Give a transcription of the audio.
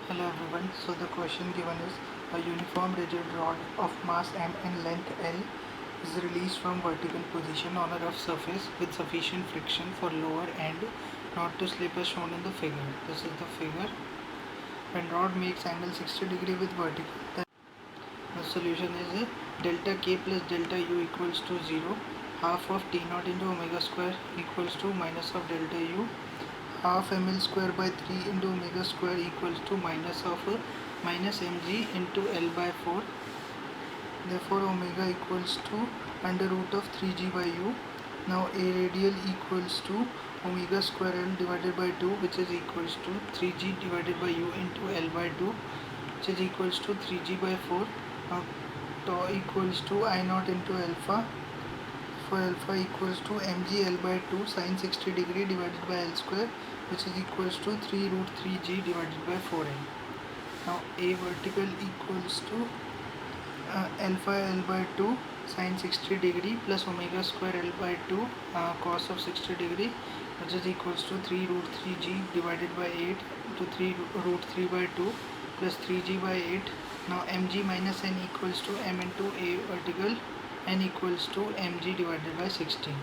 Hello everyone. So the question given is a uniform rigid rod of mass m and length L is released from vertical position on a rough surface with sufficient friction for lower end not to slip as shown in the figure. This is the figure. When rod makes angle 60 degree with vertical, then the solution is delta k plus delta u equals to 0. Half of t naught into omega square equals to minus of delta u. Half ml square by 3 into omega square equals to minus mg into L by 4. Therefore omega equals to under root of 3g by u. Now a radial equals to omega square L divided by 2, which is equals to 3g divided by u into L by 2, which is equals to 3g by 4. Now tau equals to I naught into alpha, for alpha equals to mg L by 2 sin 60 degree divided by L square, which is equals to 3 root 3g divided by 4n. Now a vertical equals to alpha L by 2 sin 60 degree plus omega square L by 2 cos of 60 degree, which is equals to 3 root 3g divided by 8 into 3 root 3 by 2 plus 3g by 8. Now mg minus n equals to m into a vertical, n equals to mg divided by 16.